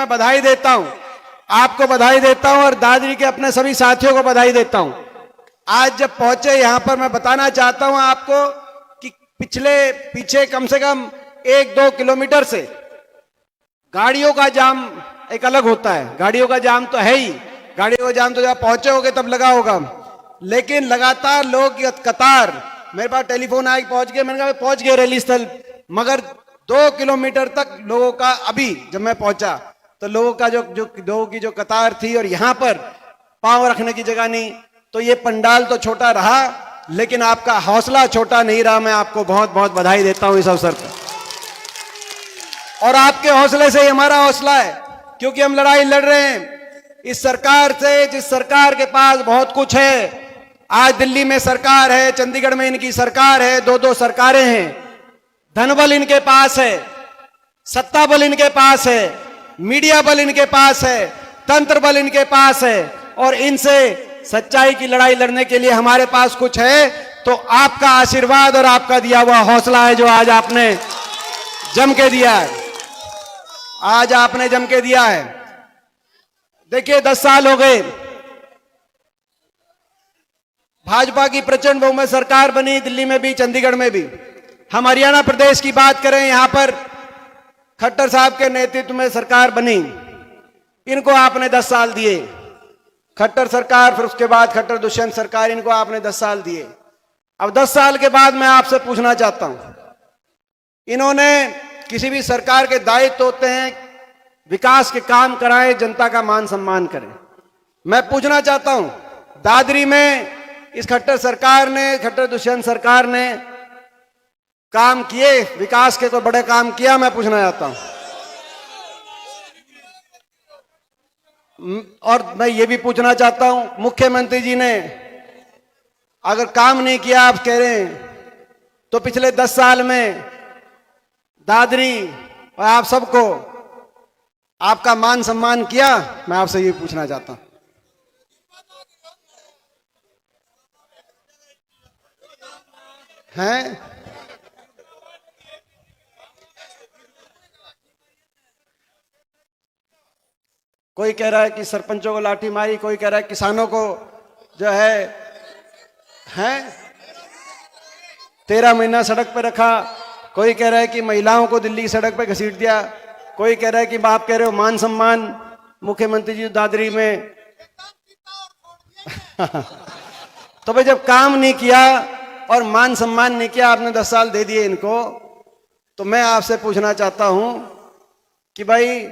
मैं बधाई देता हूं, आपको बधाई देता हूं और दादरी के अपने सभी साथियों को बधाई देता हूं। आज जब पहुंचे यहां पर मैं बताना चाहता हूं आपको कि पीछे कम से कम 1-2 किलोमीटर से गाड़ियों का जाम एक अलग होता है। गाड़ियों का जाम तो है ही, गाड़ियों का जाम तो जब पहुंचे होगे तब लगा होगा, लेकिन लगातार लोग कतार, मेरे पास टेलीफोन आया पहुंच गए, मैंने कहा पहुंच गए रैली स्थल, मगर 2 किलोमीटर तक लोगों का, अभी जब मैं पहुंचा तो लोगों का लोगों की जो कतार थी और यहां पर पांव रखने की जगह नहीं। तो ये पंडाल तो छोटा रहा, लेकिन आपका हौसला छोटा नहीं रहा। मैं आपको बहुत बहुत बधाई देता हूं इस अवसर पर, और आपके हौसले से ही हमारा हौसला है, क्योंकि हम लड़ाई लड़ रहे हैं इस सरकार से, जिस सरकार के पास बहुत कुछ है। आज दिल्ली में सरकार है, चंडीगढ़ में इनकी सरकार है, 2-2 सरकारें हैं, धनबल इनके पास है, सत्ता बल इनके पास है, मीडिया बल इनके पास है, तंत्र बल इनके पास है, और इनसे सच्चाई की लड़ाई लड़ने के लिए हमारे पास कुछ है तो आपका आशीर्वाद और आपका दिया हुआ हौसला है, जो आज आपने जम के दिया है। आज आपने जम के दिया है। देखिए 10 साल हो गए, भाजपा की प्रचंड बहुमत सरकार बनी, दिल्ली में भी, चंडीगढ़ में भी। हम हरियाणा प्रदेश की बात करें, यहां पर खट्टर साहब के नेतृत्व में सरकार बनी, इनको आपने 10 साल दिए। खट्टर सरकार, फिर उसके बाद खट्टर दुष्यंत सरकार, इनको आपने 10 साल दिए। अब 10 साल के बाद मैं आपसे पूछना चाहता हूं, इन्होंने किसी भी सरकार के दायित्व होते हैं, विकास के काम कराएं, जनता का मान सम्मान करें। मैं पूछना चाहता हूं, दादरी में इस खट्टर सरकार ने, खट्टर दुष्यंत सरकार ने काम किए, विकास के कोई बड़े काम किया? मैं पूछना चाहता हूं। और मैं ये भी पूछना चाहता हूं, मुख्यमंत्री जी ने अगर काम नहीं किया, आप कह रहे हैं, तो पिछले 10 साल में दादरी और आप सबको आपका मान सम्मान किया? मैं आपसे ये पूछना चाहता हूं। हैं? कोई कह रहा है कि सरपंचों को लाठी मारी, कोई कह रहा है किसानों को जो है 13 महीना सड़क पर रखा, कोई कह रहा है कि महिलाओं को दिल्ली की सड़क पर घसीट दिया, कोई कह रहा है कि आप कह रहे हो मान सम्मान मुख्यमंत्री जी दादरी में। तो भाई जब काम नहीं किया और मान सम्मान नहीं किया, आपने 10 साल दे दिए इनको, तो मैं आपसे पूछना चाहता हूं कि भाई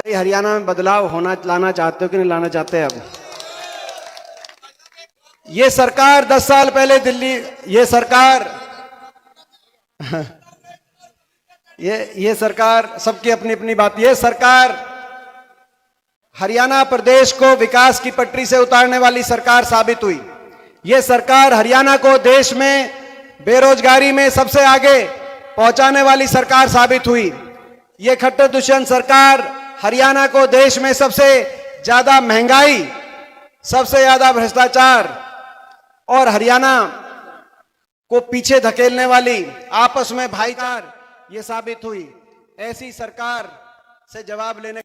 हरियाणा में बदलाव लाना चाहते हो कि नहीं लाना चाहते? अब ये सरकार 10 साल पहले दिल्ली, ये सरकार ये सरकार, सबकी अपनी अपनी बात, ये सरकार हरियाणा प्रदेश को विकास की पटरी से उतारने वाली सरकार साबित हुई। ये सरकार हरियाणा को देश में बेरोजगारी में सबसे आगे पहुंचाने वाली सरकार साबित हुई। ये खट्टर दुष्यंत सरकार हरियाणा को देश में सबसे ज्यादा महंगाई, सबसे ज्यादा भ्रष्टाचार और हरियाणा को पीछे धकेलने वाली, आपस में भाईचारा, ये साबित हुई। ऐसी सरकार से जवाब लेने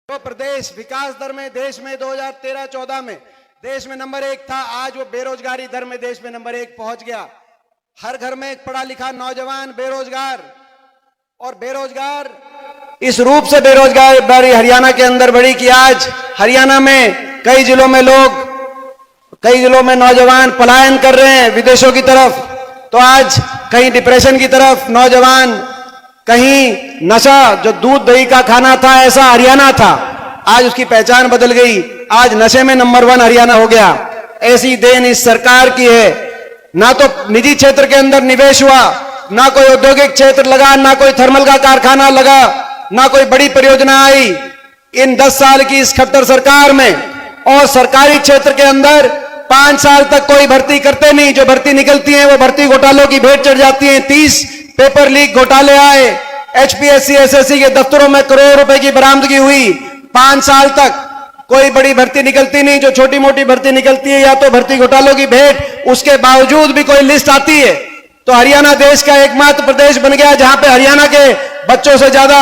तो प्रदेश विकास दर में देश में 2013-14 में देश में नंबर 1 था, आज वो बेरोजगारी दर में देश में नंबर 1 पहुंच गया। हर घर में एक पढ़ा लिखा नौजवान बेरोजगार, और बेरोजगार इस रूप से बेरोजगारी हरियाणा के अंदर बढ़ी कि आज हरियाणा में कई जिलों में नौजवान पलायन कर रहे हैं विदेशों की तरफ। तो आज कहीं डिप्रेशन की तरफ नौजवान, कहीं नशा, जो दूध दही का खाना था ऐसा हरियाणा था, आज उसकी पहचान बदल गई, आज नशे में नंबर 1 हरियाणा हो गया। ऐसी देन इस सरकार की है। ना तो निजी क्षेत्र के अंदर निवेश हुआ, ना कोई औद्योगिक क्षेत्र लगा, ना कोई थर्मल का कारखाना लगा, ना कोई बड़ी परियोजना आई इन 10 साल की इस खट्टर सरकार में। और सरकारी क्षेत्र के अंदर 5 साल तक कोई भर्ती करते नहीं, जो भर्ती निकलती है वो भर्ती घोटालों की भेंट चढ़ जाती है। 30 पेपर लीक घोटाले आए, एचपीएससी एसएससी के दफ्तरों में करोड़ों रुपए की बरामदगी हुई। 5 साल तक कोई बड़ी भर्ती निकलती नहीं, जो छोटी मोटी भर्ती निकलती है या तो भर्ती घोटालों की भेंट, उसके बावजूद भी कोई लिस्ट आती है। तो हरियाणा देश का एकमात्र प्रदेश बन गया जहां पे हरियाणा के बच्चों से ज्यादा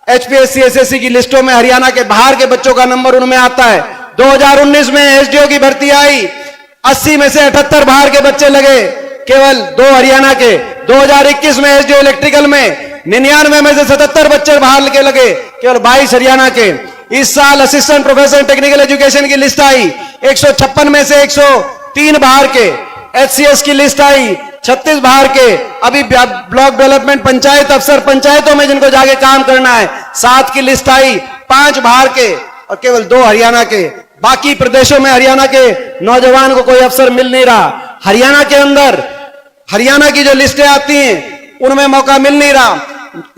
HPSC SSC की लिस्टों में हरियाणा के बाहर के बच्चों का नंबर उनमें आता है। 2019 में SDO की भर्ती आई, 80 में से 78 बाहर के बच्चे लगे, केवल 2 हरियाणा के। 2021 में SDO इलेक्ट्रिकल में 99 में से 77 बच्चे बाहर के लगे, केवल 22 हरियाणा के। इस साल असिस्टेंट प्रोफेसर टेक्निकल एजुकेशन की लिस्ट आई, 156 में से 103 बाहर के। HCS की लिस्ट आई, 36 बाहर के। अभी ब्लॉक डेवलपमेंट पंचायत अफसर पंचायतों में जिनको जाके काम करना है, 7 की लिस्ट आई, 5 बाहर के और केवल 2 हरियाणा के। बाकी प्रदेशों में हरियाणा के नौजवान को कोई अफसर मिल नहीं रहा। हरियाणा के अंदर हरियाणा की जो लिस्टें आती हैं उनमें मौका मिल नहीं रहा।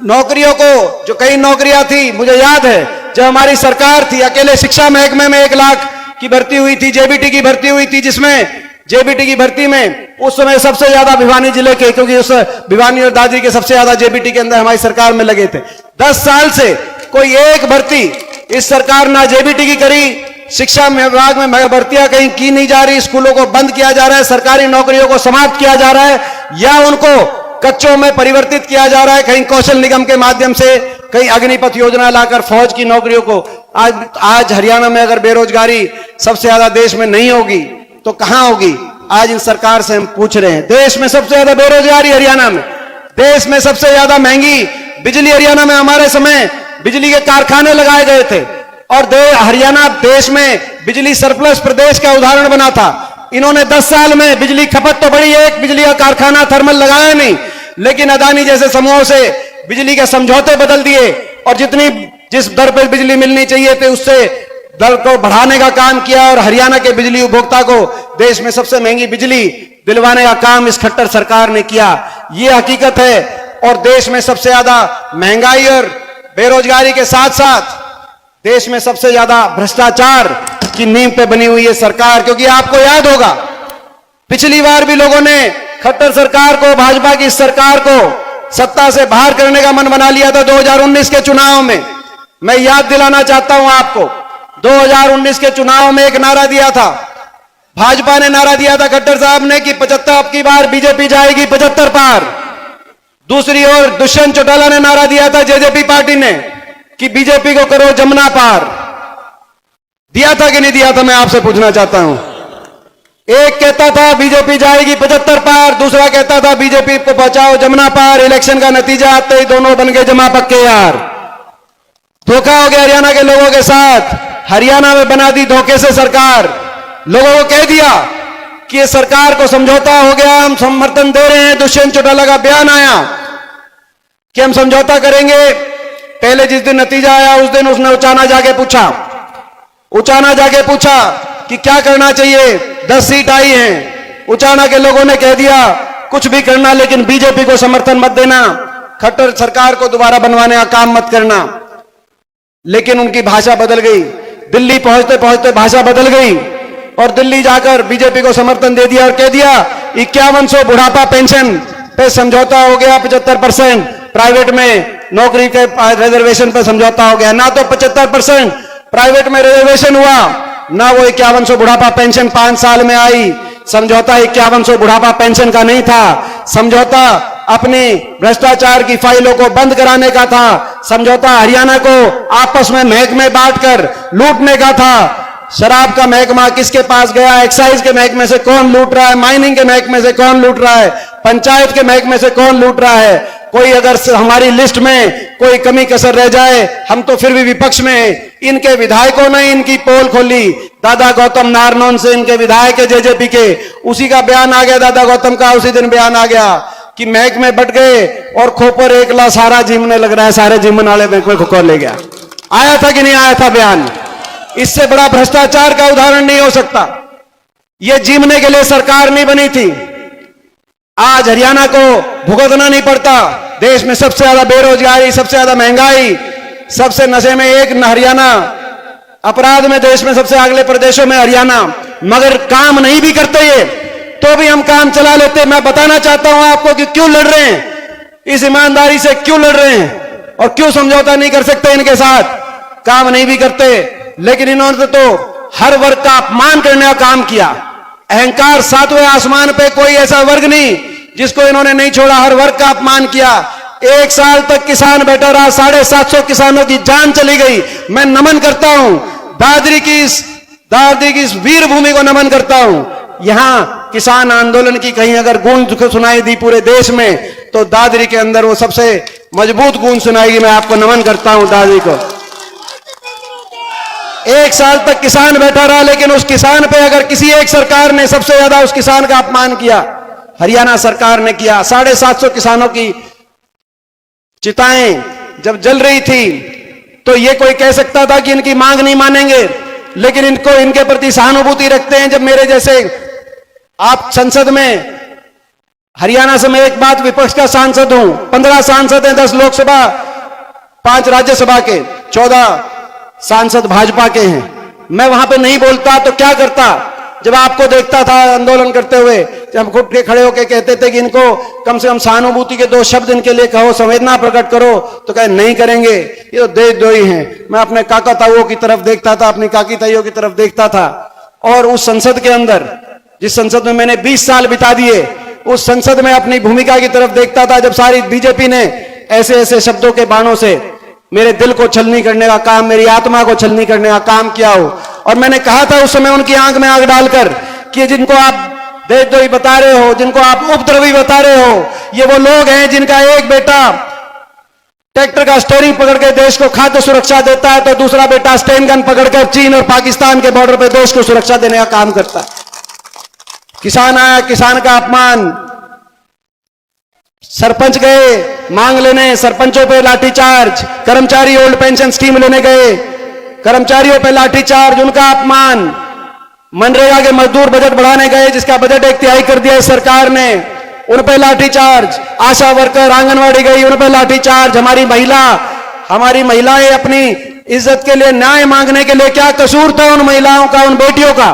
नौकरियों को, जो कई नौकरियां थी, मुझे याद है जब हमारी सरकार थी, अकेले शिक्षा महकमे में 1 लाख की भर्ती हुई थी, JBT की भर्ती हुई थी, जिसमें JBT की भर्ती में उस समय सबसे ज्यादा भिवानी जिले के, क्योंकि उस भिवानी और दादरी के सबसे ज्यादा JBT के अंदर हमारी सरकार में लगे थे। 10 साल से कोई एक भर्ती इस सरकार ना JBT की करी, शिक्षा विभाग में भर्तियां कहीं की नहीं जा रही, स्कूलों को बंद किया जा रहा है, सरकारी नौकरियों को समाप्त किया जा रहा है या उनको कच्चों में परिवर्तित किया जा रहा है, कहीं कौशल निगम के माध्यम से, कहीं अग्निपथ योजना लाकर फौज की नौकरियों को। आज हरियाणा में अगर बेरोजगारी सबसे ज्यादा देश में नहीं होगी तो कहां होगी? आज इन सरकार से हम पूछ रहे हैं। देश में सबसे ज्यादा बेरोजगारी हरियाणा में, देश में सबसे ज्यादा महंगी बिजली हरियाणा में। हमारे समय बिजली के कारखाने लगाए गए थे और हरियाणा देश में बिजली सरप्लस प्रदेश का उदाहरण बना था। इन्होंने 10 साल में बिजली खपत तो बढ़ी, एक बिजली का कारखाना थर्मल लगाया नहीं, लेकिन अदानी जैसे समूहों से बिजली के समझौते बदल दिए और जिस दर पर बिजली मिलनी चाहिए थी उससे दर को बढ़ाने का काम किया और हरियाणा के बिजली उपभोक्ता को देश में सबसे महंगी बिजली दिलवाने का काम इस खट्टर सरकार ने किया। यह हकीकत है। और देश में सबसे ज्यादा महंगाई और बेरोजगारी के साथ साथ देश में सबसे ज्यादा भ्रष्टाचार की नींव पे बनी हुई है सरकार। क्योंकि आपको याद होगा पिछली बार भी लोगों ने खट्टर सरकार को, भाजपा की सरकार को सत्ता से बाहर करने का मन बना लिया था 2019 के चुनाव में। मैं याद दिलाना चाहता हूं आपको, 2019 के चुनाव में एक नारा दिया था, भाजपा ने नारा दिया था खट्टर साहब ने कि 75 अब की बार बीजेपी जाएगी 75 पार। दूसरी ओर दुष्यंत चौटाला ने नारा दिया था, जेजेपी पार्टी ने, कि बीजेपी को करो जमुना पार। दिया था कि नहीं दिया था? मैं आपसे पूछना चाहता हूं। एक कहता था बीजेपी जाएगी 75 पार, दूसरा कहता था बीजेपी को बचाओ जमुना पार। इलेक्शन का नतीजा आते ही दोनों बन गए जमा पक्के यार। धोखा हो गया हरियाणा के लोगों के साथ। हरियाणा में बना दी धोखे से सरकार। लोगों को कह दिया कि ये सरकार को समझौता हो गया, हम समर्थन दे रहे हैं। दुष्यंत चौटाला का बयान आया कि हम समझौता करेंगे। पहले जिस दिन नतीजा आया उस दिन उसने उचाना जाके पूछा कि क्या करना चाहिए, 10 सीट आई हैं। उचाना के लोगों ने कह दिया कुछ भी करना लेकिन बीजेपी को समर्थन मत देना, खट्टर सरकार को दोबारा बनवाने का काम मत करना। लेकिन उनकी भाषा बदल गई, दिल्ली पहुंचते पहुंचते भाषा बदल गई और दिल्ली जाकर बीजेपी को समर्थन दे दिया और कह दिया 5100 बुढ़ापा पेंशन पे समझौता हो गया, 75% प्राइवेट में नौकरी के रिजर्वेशन पर समझौता हो गया। ना तो 75% प्राइवेट में रिजर्वेशन हुआ, ना वो 5100 बुढ़ापा पेंशन 5 साल में आई। समझौता 5100 बुढ़ापा पेंशन का नहीं था, समझौता अपनी भ्रष्टाचार की फाइलों को बंद कराने का था। समझौता हरियाणा को आपस में महकमे बांटकर लूटने का था। शराब का महकमा किसके पास गया, एक्साइज के महकमे से कौन लूट रहा है, माइनिंग के महकमे से कौन लूट रहा है, पंचायत के महकमे से कौन लूट रहा है। कोई अगर हमारी लिस्ट में कोई कमी कसर रह जाए, हम तो फिर भी विपक्ष में इनके विधायकों ने इनकी पोल खोली। दादा गौतम नारनौन से इनके विधायक है जेजेपी के, उसी का बयान आ गया, दादा गौतम का उसी दिन बयान आ गया कि महकमे बट गए और खोपर एकला सारा जीमने लग रहा है, सारे जीमन वाले महकमे खोकर ले गया। आया था कि नहीं आया था बयान? इससे बड़ा भ्रष्टाचार का उदाहरण नहीं हो सकता। यह जीमने के लिए सरकार नहीं बनी थी। आज हरियाणा को भुगतना नहीं पड़ता। देश में सबसे ज्यादा बेरोजगारी, सबसे ज्यादा महंगाई, सबसे नशे में एक हरियाणा, अपराध में देश में सबसे अगले प्रदेशों में हरियाणा। मगर काम नहीं भी करते ये तो भी हम काम चला लेते। मैं बताना चाहता हूं आपको कि क्यों लड़ रहे हैं, इस ईमानदारी से क्यों लड़ रहे हैं और क्यों समझौता नहीं कर सकते इनके साथ। काम नहीं भी करते लेकिन इन्होंने तो हर वर्ग का अपमान करने का काम किया। अहंकार 7वें आसमान पे, कोई ऐसा वर्ग नहीं जिसको इन्होंने नहीं छोड़ा, हर वर्ग का अपमान किया। 1 साल तक किसान बैठा रहा, 750 किसानों की जान चली गई। मैं नमन करता हूं दादरी की इस वीर भूमि को नमन करता हूं। यहां किसान आंदोलन की कहीं अगर गूंज सुनाई दी पूरे देश में, तो दादरी के अंदर वो सबसे मजबूत गूंज सुनाएगी। मैं आपको नमन करता हूं दादरी को। 1 साल तक किसान बैठा रहा, लेकिन उस किसान पे अगर किसी एक सरकार ने सबसे ज्यादा उस किसान का अपमान किया, हरियाणा सरकार ने किया। 750 किसानों की चिताएं जब जल रही थी, तो ये कोई कह सकता था कि इनकी मांग नहीं मानेंगे, लेकिन इनके प्रति सहानुभूति रखते हैं। जब मेरे जैसे आप संसद में, हरियाणा से मैं एक बात विपक्ष का सांसद हूं, 15 सांसद हैं, 10 लोकसभा, 5 राज्यसभा के, 14 सांसद भाजपा के हैं। मैं वहां पे नहीं बोलता तो क्या करता? जब आपको देखता था आंदोलन करते हुए, जब हम खुद के खड़े होकर कहते थे कि इनको कम से कम सहानुभूति के 2 शब्द इनके लिए कहो, संवेदना प्रकट करो, तो कहे नहीं करेंगे, ये तो देशद्रोही हैं। मैं अपने काका ताऊओं की तरफ देखता था, अपनी काकी ताइयों की तरफ देखता था, और उस संसद के अंदर, जिस संसद में मैंने 20 साल बिता दिए, उस संसद में अपनी भूमिका की तरफ देखता था। जब सारी बीजेपी ने ऐसे ऐसे शब्दों के बाणों से मेरे दिल को छलनी करने का काम, मेरी आत्मा को छलनी करने का काम किया हो, और मैंने कहा था उस समय उनकी आंख में आंख डालकर कि जिनको आप देशद्रोही बता रहे हो, जिनको आप उपद्रवी बता रहे हो, ये वो लोग हैं जिनका एक बेटा ट्रैक्टर का स्टीयरिंग पकड़ के देश को खाद्य सुरक्षा देता है, तो दूसरा बेटा स्टेन गन पकड़कर चीन और पाकिस्तान के बॉर्डर पर देश को सुरक्षा देने का काम करता है। किसान आया, किसान का अपमान, सरपंच गए मांग लेने, सरपंचों पे लाठीचार्ज, कर्मचारी ओल्ड पेंशन स्कीम लेने गए, कर्मचारियों पे लाठीचार्ज, उनका अपमान, मनरेगा के मजदूर बजट बढ़ाने गए जिसका बजट 1/3 कर दिया इस सरकार ने, उन पे लाठीचार्ज, आशा वर्कर आंगनवाड़ी गई, उन पे लाठीचार्ज। हमारी महिलाएं अपनी इज्जत के लिए, न्याय मांगने के लिए, क्या कसूर था उन महिलाओं का, उन बेटियों का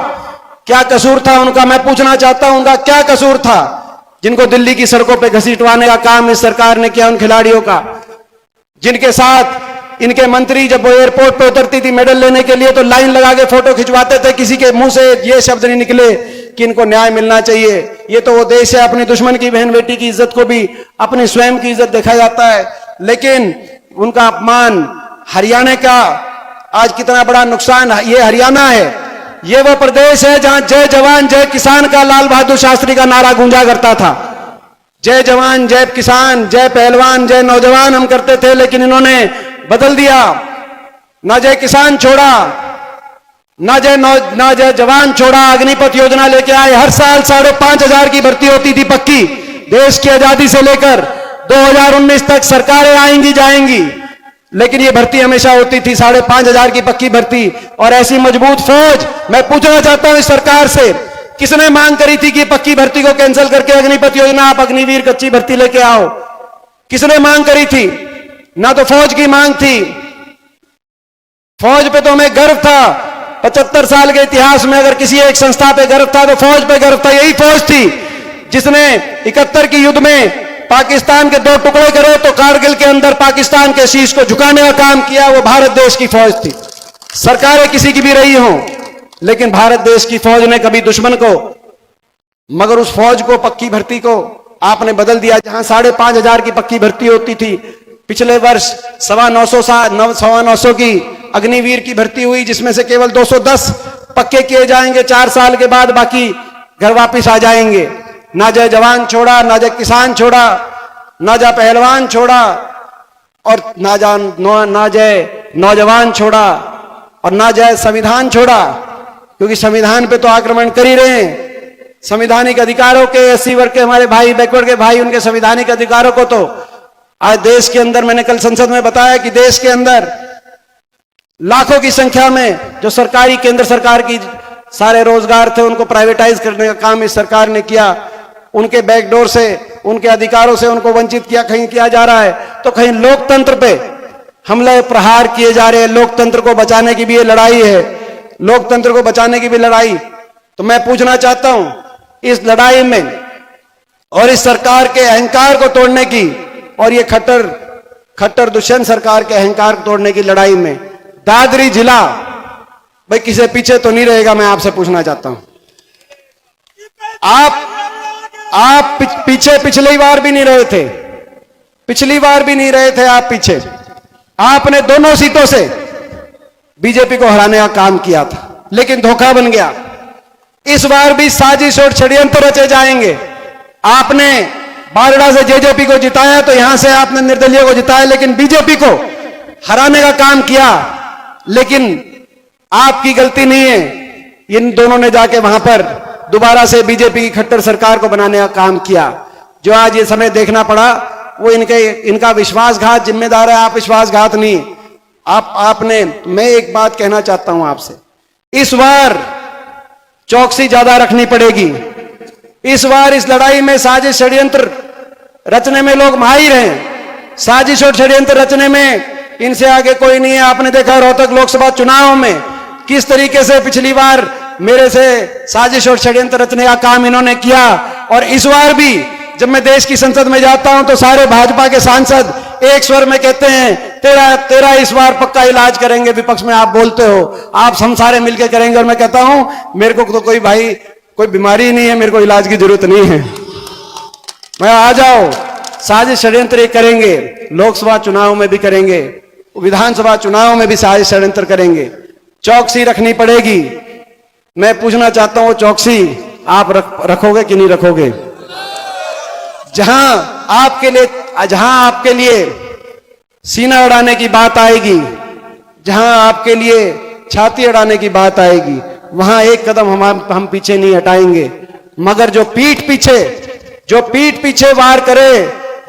क्या कसूर था उनका? मैं पूछना चाहता हूं उनका क्या कसूर था, जिनको दिल्ली की सड़कों पे घसीटवाने का काम इस सरकार ने किया, उन खिलाड़ियों का, जिनके साथ इनके मंत्री जब वो एयरपोर्ट पे उतरती थी मेडल लेने के लिए, तो लाइन लगा के फोटो खिंचवाते थे, किसी के मुंह से ये शब्द नहीं निकले कि इनको न्याय मिलना चाहिए। ये तो वो देश है, अपनी दुश्मन की बहन बेटी की इज्जत को भी अपनी स्वयं की इज्जत देखा जाता है, लेकिन उनका अपमान। हरियाणा का आज कितना बड़ा नुकसान, ये हरियाणा है, ये वो प्रदेश है जहां जय जवान जय किसान का लाल बहादुर शास्त्री का नारा गूंजा करता था। जय जवान जय किसान, जय पहलवान जय नौजवान हम करते थे, लेकिन इन्होंने बदल दिया। ना जय किसान छोड़ा, ना जय जवान छोड़ा। अग्निपथ योजना लेके आए, हर साल 5,500 की भर्ती होती थी पक्की। देश की आजादी से लेकर 2019 तक सरकारें आएंगी जाएंगी, लेकिन ये भर्ती हमेशा होती थी 5,500 की पक्की भर्ती, और ऐसी मजबूत फौज। मैं पूछना चाहता हूं इस सरकार से, किसने मांग करी थी कि पक्की भर्ती को कैंसिल करके अग्निपथ योजना, आप अग्निवीर कच्ची भर्ती लेके आओ? किसने मांग करी थी? ना तो फौज की मांग थी। फौज पे तो हमें गर्व था, 75 साल के इतिहास में अगर किसी एक संस्था पे गर्व था तो फौज पे गर्व था। यही फौज थी जिसने 71 के युद्ध में पाकिस्तान के 2 टुकड़े करे, तो कारगिल के अंदर पाकिस्तान के शीश को झुकाने का काम किया, वो भारत देश की फौज थी। सरकारें किसी की भी रही हों, लेकिन भारत देश की फौज ने कभी दुश्मन को, मगर उस फौज को, पक्की भर्ती को आपने बदल दिया। जहां 5,500 की पक्की भर्ती होती थी, पिछले वर्ष 9,900 की अग्निवीर की भर्ती हुई, जिसमें से केवल 210 पक्के किए जाएंगे 4 साल के बाद, बाकी घर वापिस आ जाएंगे। ना जय जवान छोड़ा, ना जय किसान छोड़ा, ना जय पहलवान छोड़ा, और ना जय नौजवान छोड़ा, और ना जय संविधान छोड़ा, क्योंकि संविधान पे तो आक्रमण कर ही रहे हैं। संवैधानिक अधिकारों के, एससी वर्ग के हमारे भाई, बैकवर्ड के भाई, उनके संवैधानिक अधिकारों को तो आज देश के अंदर, मैंने कल संसद में बताया कि देश के अंदर लाखों की संख्या में जो सरकारी, केंद्र सरकार की सारे रोजगार थे, उनको प्राइवेटाइज करने का काम इस सरकार ने किया। उनके बैकडोर से, उनके अधिकारों से उनको वंचित कहीं किया जा रहा है, तो कहीं लोकतंत्र पे हमले प्रहार किए जा रहे हैं। लोकतंत्र को बचाने की भी ये लड़ाई है, लोकतंत्र को बचाने की भी लड़ाई। तो मैं पूछना चाहता हूं, इस लड़ाई में और इस सरकार के अहंकार को तोड़ने की, और ये खट्टर दुष्यंत सरकार के अहंकार को तोड़ने की लड़ाई में दादरी जिला भाई किसी पीछे तो नहीं रहेगा। मैं आपसे पूछना चाहता हूं, आप पीछे पिछली बार भी नहीं रहे थे, पिछली बार भी नहीं रहे थे आप पीछे। आपने दोनों सीटों से बीजेपी को हराने का काम किया था, लेकिन धोखा बन गया। इस बार भी साजिश और षड्यंत्र रचे जाएंगे। आपने बारडा से जेजेपी को जिताया, तो यहां से आपने निर्दलीय को जिताया, लेकिन बीजेपी को हराने का काम किया। लेकिन आपकी गलती नहीं है, इन दोनों ने जाके वहां पर दोबारा से बीजेपी की खट्टर सरकार को बनाने का काम किया। जो आज ये समय देखना पड़ा वो इनका विश्वासघात जिम्मेदार है, आप विश्वासघात नहीं। आपने, मैं एक बात कहना चाहता हूं आपसे, इस बार चौकसी ज्यादा रखनी पड़ेगी। इस बार इस लड़ाई में साजिश षड्यंत्र रचने में लोग माहिर हैं। साजिश और षड्यंत्र रचने में इनसे आगे कोई नहीं है। आपने देखा रोहतक लोकसभा चुनाव में किस तरीके से पिछली बार मेरे से साजिश और षड्यंत्र रचने का काम इन्होंने किया, और इस बार भी जब मैं देश की संसद में जाता हूं तो सारे भाजपा के सांसद एक स्वर में कहते हैं तेरा इस बार पक्का इलाज करेंगे। विपक्ष में आप बोलते हो आप हम सारे मिलकर करेंगे, और मैं कहता हूं मेरे को तो कोई बीमारी नहीं है, मेरे को इलाज की जरूरत नहीं है। मैं आ जाओ, साजिश षड्यंत्र करेंगे, लोकसभा चुनाव में भी करेंगे, विधानसभा चुनाव में भी साजिश षड्यंत्र करेंगे। चौकसी रखनी पड़ेगी। मैं पूछना चाहता हूं, चौकसी आप रखोगे कि नहीं रखोगे? जहां आपके लिए सीना अड़ाने की बात आएगी, जहां आपके लिए छाती अड़ाने की बात आएगी, वहां एक कदम हम पीछे नहीं हटाएंगे। मगर जो पीठ पीछे वार करे,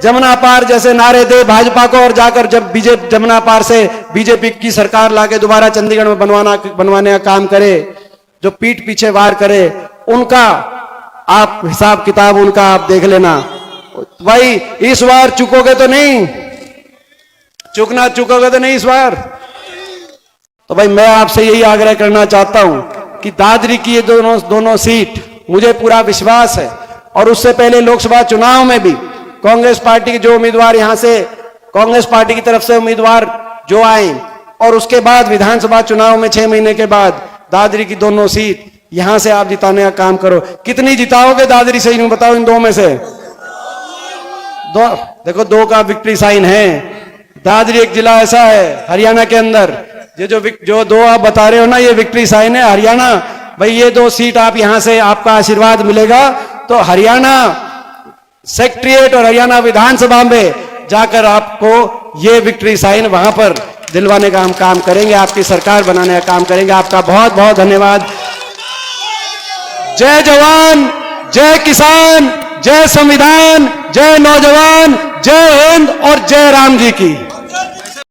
जमुना पार जैसे नारे दे भाजपा को, और जाकर जब जमुना पार से बीजेपी की सरकार लाके दोबारा चंडीगढ़ में बनवाने का काम करे, जो पीठ पीछे वार करे, उनका आप हिसाब किताब उनका आप देख लेना। भाई इस बार चुकोगे तो नहीं, चुकोगे तो नहीं इस बार। तो भाई मैं आपसे यही आग्रह करना चाहता हूं कि दादरी की ये दोनों सीट मुझे पूरा विश्वास है, और उससे पहले लोकसभा चुनाव में भी कांग्रेस पार्टी के जो उम्मीदवार यहां से कांग्रेस पार्टी की तरफ से उम्मीदवार जो आए, और उसके बाद विधानसभा चुनाव में 6 महीने के बाद दादरी की दोनों सीट यहां से आप जिताने का काम करो। कितनी जिताओगे दादरी से, यूं बताओ इन दो में से? देखो 2 का विक्ट्री साइन है। दादरी एक जिला ऐसा है हरियाणा के अंदर, ये जो 2 आप बता रहे हो ना, ये विक्ट्री साइन है हरियाणा। भाई ये 2 सीट आप यहां से आपका आशीर्वाद मिलेगा तो हरियाणा सेक्रेटरीएट और हरियाणा विधानसभा में जाकर आपको ये विक्ट्री साइन वहां पर दिलवाने का हम काम करेंगे, आपकी सरकार बनाने का काम करेंगे। आपका बहुत बहुत धन्यवाद। जय जवान, जय किसान, जय संविधान, जय नौजवान, जय हिंद और जय राम जी की।